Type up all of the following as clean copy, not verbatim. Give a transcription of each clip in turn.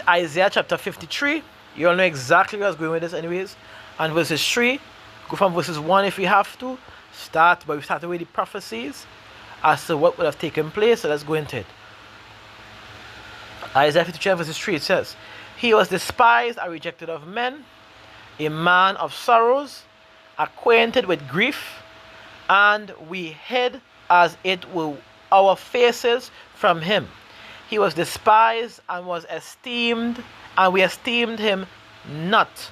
Isaiah chapter 53. You all know exactly where I was going with this anyways. And verses 3. Go from verses 1 if we have to. But we started with the prophecies as to what would have taken place. So let's go into it. Isaiah 53 verses 3, it says, He was despised and rejected of men, a man of sorrows, acquainted with grief, and we hid as it were our faces from him. He was despised and was esteemed, and we esteemed him not.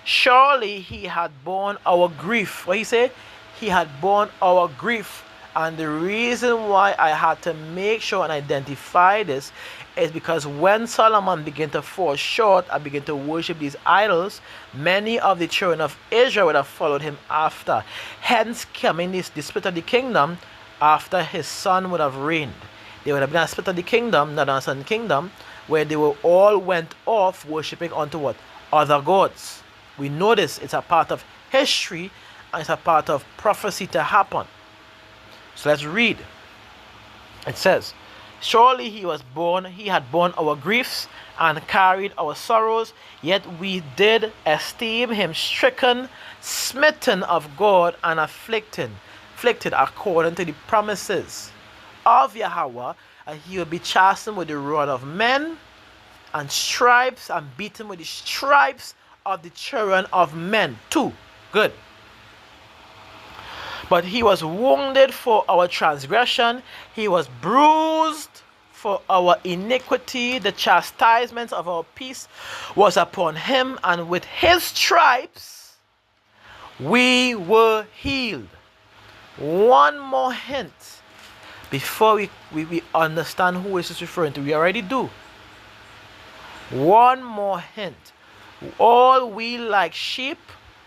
Surely he had borne our grief. What he say? He had borne our grief. And the reason why I had to make sure and identify this is because when Solomon began to fall short and began to worship these idols, many of the children of Israel would have followed him after. Hence coming this split of the kingdom after his son would have reigned. There would have been a split of the kingdom, not a son kingdom, where they were all went off worshipping unto what? Other gods. We know this. It's a part of history and it's a part of prophecy to happen. So let's read. It says, Surely he had borne our griefs and carried our sorrows, yet we did esteem him stricken, smitten of God, and afflicted according to the promises of Yahweh, and he will be chastened with the rod of men, and stripes, and beaten with the stripes of the children of men too. Good. But he was wounded for our transgression, he was bruised for our iniquity. The chastisement of our peace was upon him, and with his stripes we were healed. One more hint before we understand who this is referring to. We already do. One more hint. All we like sheep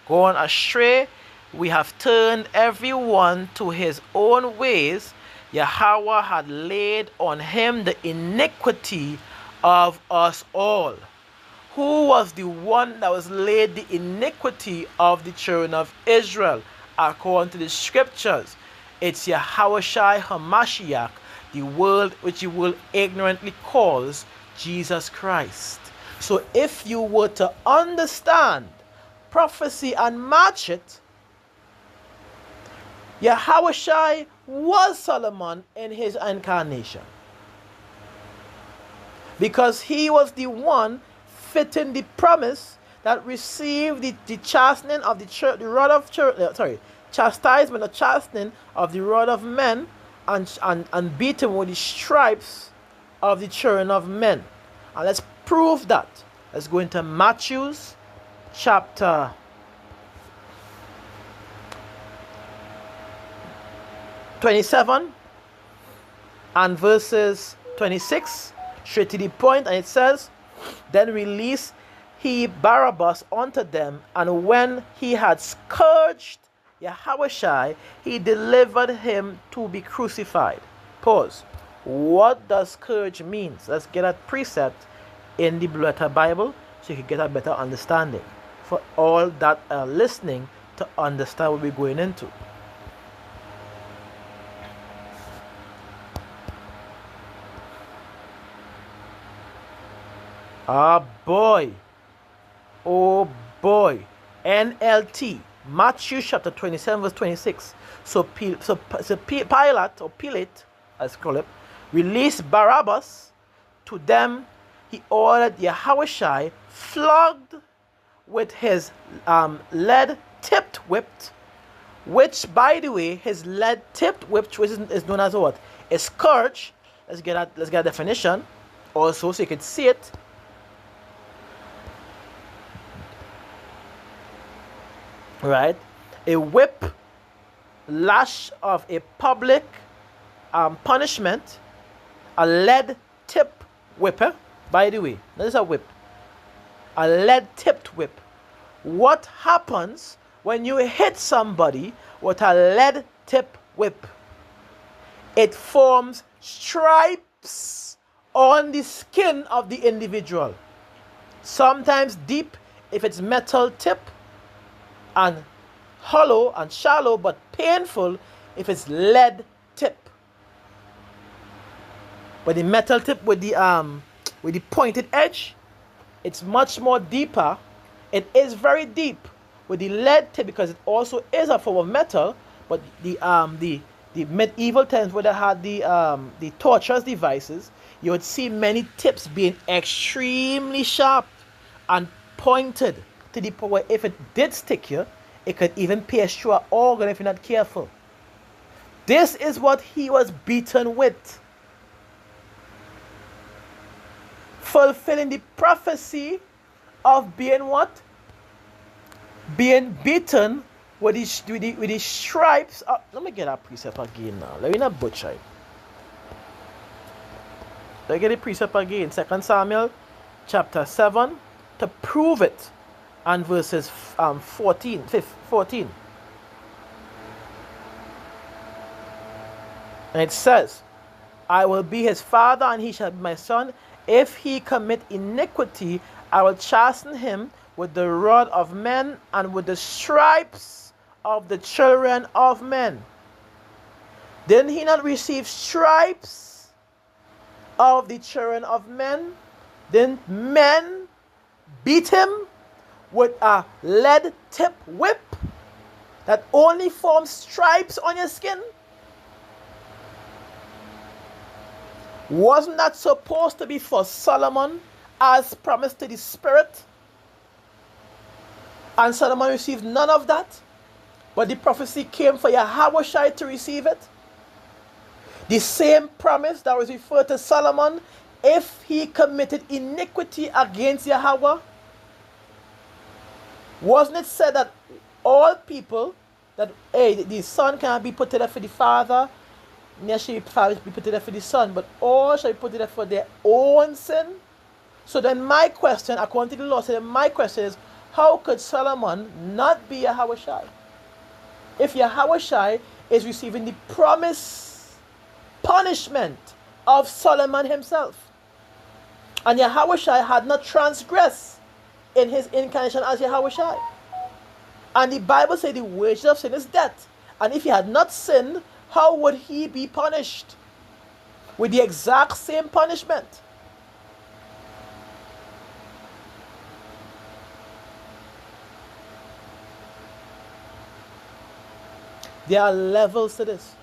gone astray, we have turned everyone to his own ways. Yahweh had laid on him the iniquity of us all. Who was the one that was laid the iniquity of the children of Israel? According to the scriptures, it's Yahushua HaMashiach, the world which the world ignorantly calls Jesus Christ. So if you were to understand prophecy and match it, Yahushua was Solomon in his incarnation, because he was the one fitting the promise that received the chastening of chastisement or chastening of the rod of men, and beaten with the stripes of the children of men. And let's prove that. Let's go into Matthew chapter 27 and verses 26, straight to the point, and it says, Then released he Barabbas unto them, and when he had scourged Yahushua, he delivered him to be crucified. Pause. What does scourge mean? Let's get a precept in the Blue Letter Bible so you can get a better understanding for all that are listening to understand what we're going into. Ah boy, oh boy, NLT, Matthew chapter 27 verse 26. So Pilate, as call it, released Barabbas to them. He ordered Yahushua flogged with his lead-tipped whip, which, by the way, his lead-tipped whip, which is known as what? A scourge. Let's get a definition also so you can see it. Right, a whip, lash of a public punishment, a lead-tipped whipper. By the way, this is a whip, a lead-tipped whip. What happens when you hit somebody with a lead-tipped whip? It forms stripes on the skin of the individual. Sometimes deep if it's metal tip, and hollow and shallow but painful if it's lead tip. But the metal tip with the pointed edge, It's much more deeper. It is very deep with the lead tip because it also is a form of metal. But the medieval times where they had the torturous devices, you would see many tips being extremely sharp and pointed to the point where if it did stick you, it could even pierce through an organ if you're not careful. This is what he was beaten with, fulfilling the prophecy of being what? Being beaten with the stripes. Let me get that precept again now. Let me not butcher it. Let me get the precept again. 2 Samuel chapter 7 to prove it. And verses 14. And it says, I will be his father, and he shall be my son. If he commit iniquity, I will chasten him with the rod of men and with the stripes of the children of men. Didn't he not receive stripes of the children of men? Didn't men beat him with a lead tip whip that only forms stripes on your skin? Wasn't that supposed to be for Solomon as promised to the Spirit? And Solomon received none of that. But the prophecy came for Yahushua to receive it. The same promise that was referred to Solomon if he committed iniquity against Yahweh. Wasn't it said that all people, that the son cannot be put to death for the father, neither shall the father be put to death for the son, but all shall be put to death for their own sin? So then my question, according to the law, my question is, how could Solomon not be Yahushua? If Yahushua is receiving the promised punishment of Solomon himself, and Yahushua had not transgressed in his incarnation as Yahushua. And the Bible says the wages of sin is death. And if he had not sinned, how would he be punished? With the exact same punishment. There are levels to this.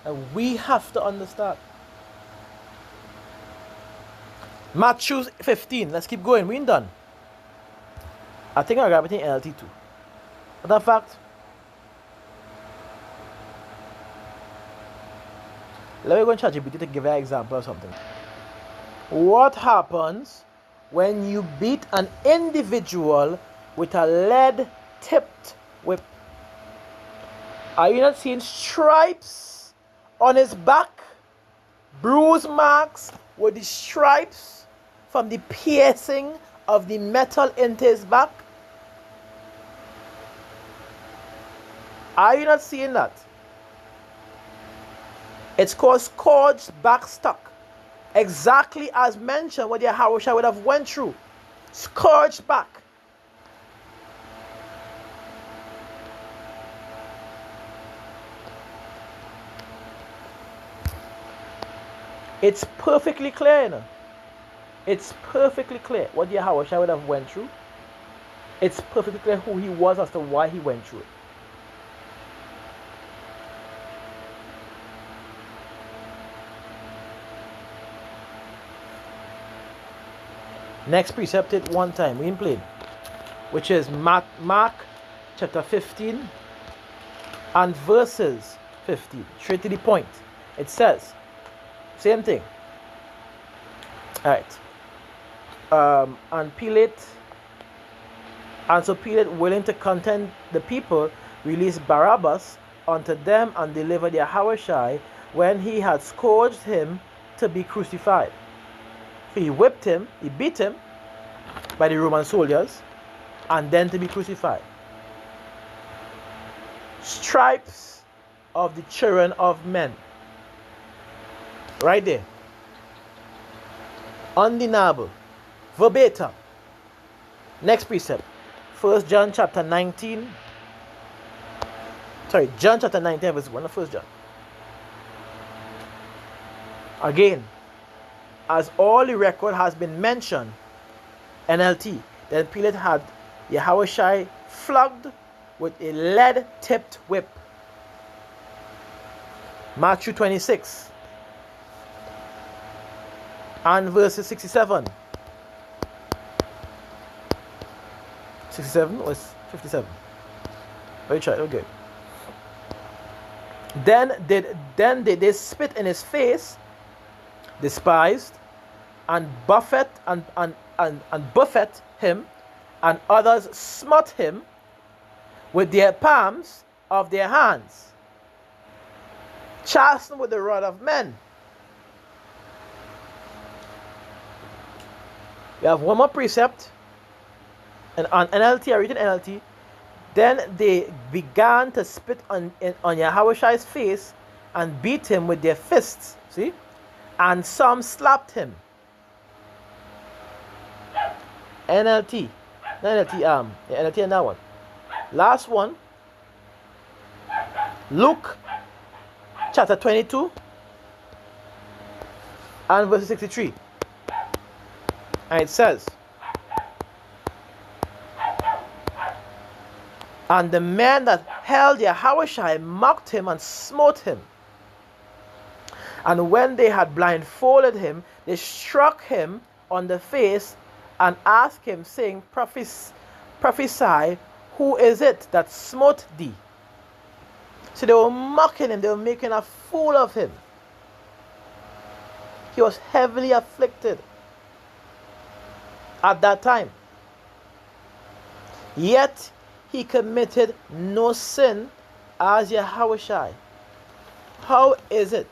And we have to understand. Matthew 15. Let's keep going. We ain't done. I think I got everything LT2. But in fact, let me go and ChatGPT to give you an example of something. What happens when you beat an individual with a lead-tipped whip? Are you not seeing stripes on his back? Bruise marks with the stripes from the piercing of the metal into his back? Are you not seeing that? It's called scourged back stuck. Exactly as mentioned what Yahushua would have went through. Scourged back. It's perfectly clear, you know? It's perfectly clear what Yahushua would have went through. It's perfectly clear who he was as to why he went through it. Next precept it one time, we ain't playing, which is Mark chapter 15 and verses 15. Straight to the point. It says, same thing. Alright. And so Pilate, willing to content the people, released Barabbas unto them and delivered Yahushua when he had scourged him to be crucified. So he whipped him, he beat him by the Roman soldiers, and then to be crucified. Stripes of the children of men. Right there. Undeniable. Verbatim. Next precept. 1 John chapter 19. John chapter 19 verse 1 of 1 John. Again, as all the record has been mentioned, NLT. Then Pilate had Yahushua flogged with a lead-tipped whip. Matthew 26 and verses 67. 67 or 57? Let me try. Okay. Then did they spit in his face, despised, and buffet him, and others smote him with their palms of their hands, chastened with the rod of men. We have one more precept, and on NLT, I read in NLT. Then they began to spit on Yahushua's face and beat him with their fists. See? And some slapped him. NLT. NLT and that one. Last one. Luke chapter 22 and verse 63. And it says, and the men that held Yahushua mocked him and smote him. And when they had blindfolded him, they struck him on the face and asked him, saying, Prophesy, who is it that smote thee? So they were mocking him, they were making a fool of him. He was heavily afflicted at that time. Yet he committed no sin as Yahushua. How is it?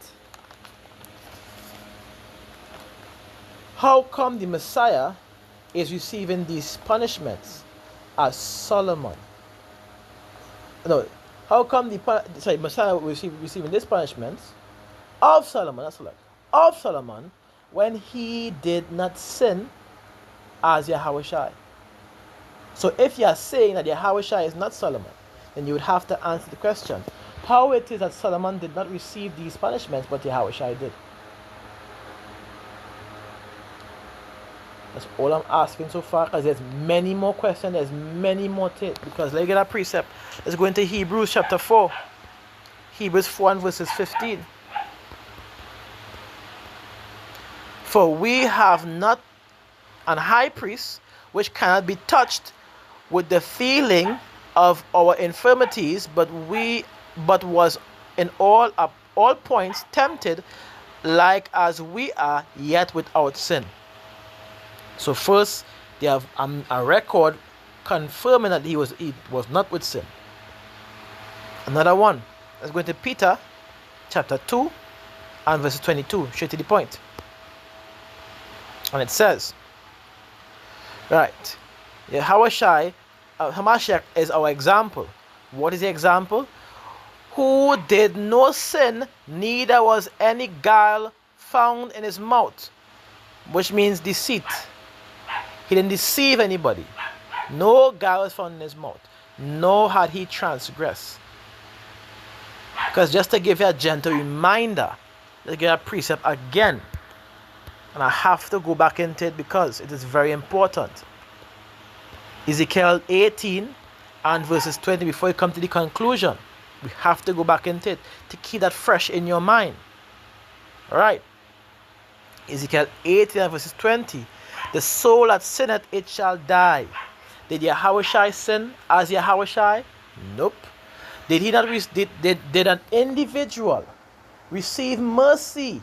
How come the Messiah is receiving these punishments as Solomon? No, how come the Messiah was receiving these punishments of Solomon? That's right, of Solomon, when he did not sin as Yahushua. So if you are saying that Yahushua is not Solomon, then you would have to answer the question, how it is that Solomon did not receive these punishments, but Yahushua did. That's all I'm asking so far, because there's many more questions, there's many more things. Because let's get a precept. Let's go into Hebrews chapter 4. Hebrews 4 and verses 15. For we have not an high priest which cannot be touched with the feeling of our infirmities, but was in all points tempted like as we are, yet without sin. So first they have a record confirming that he was not with sin. Another one. Let's go into Peter chapter 2 and verse 22, straight to the point. And it says, right, Hamashiach is our example. What is the example? Who did no sin, neither was any guile found in his mouth, which means deceit. He didn't deceive anybody. No guile was found in his mouth, nor had he transgressed. Because just to give you a gentle reminder, let's get a precept again. And I have to go back into it because it is very important. Ezekiel 18 and verses 20, before you come to the conclusion, we have to go back into it to keep that fresh in your mind. Alright. Ezekiel 18 and verses 20. The soul that sinneth, it shall die. Did Yahushua sin as Yahushua? Nope. Did he not? Did an individual receive mercy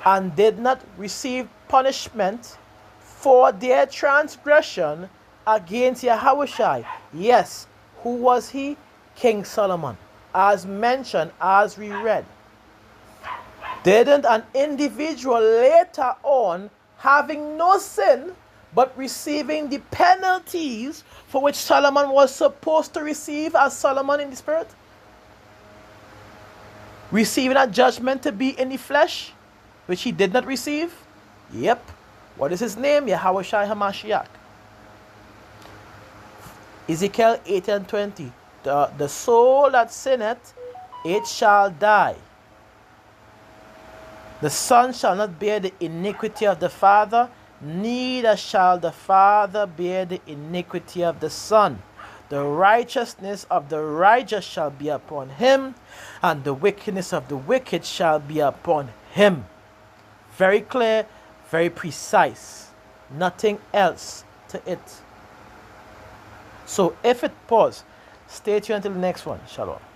and did not receive punishment for their transgression against Yahushua? Yes. Who was he? King Solomon, as mentioned, as we read. Didn't an individual later on, having no sin, but receiving the penalties for which Solomon was supposed to receive as Solomon in the spirit? Receiving a judgment to be in the flesh, which he did not receive? Yep. What is his name? Yahushua Hamashiach. Ezekiel 8 and 20. The soul that sinneth, it shall die. The son shall not bear the iniquity of the father, neither shall the Father bear the iniquity of the Son. The righteousness of the righteous shall be upon him, and the wickedness of the wicked shall be upon him. Very clear, very precise. Nothing else to it. So if it pause, stay tuned until the next one. Shalom.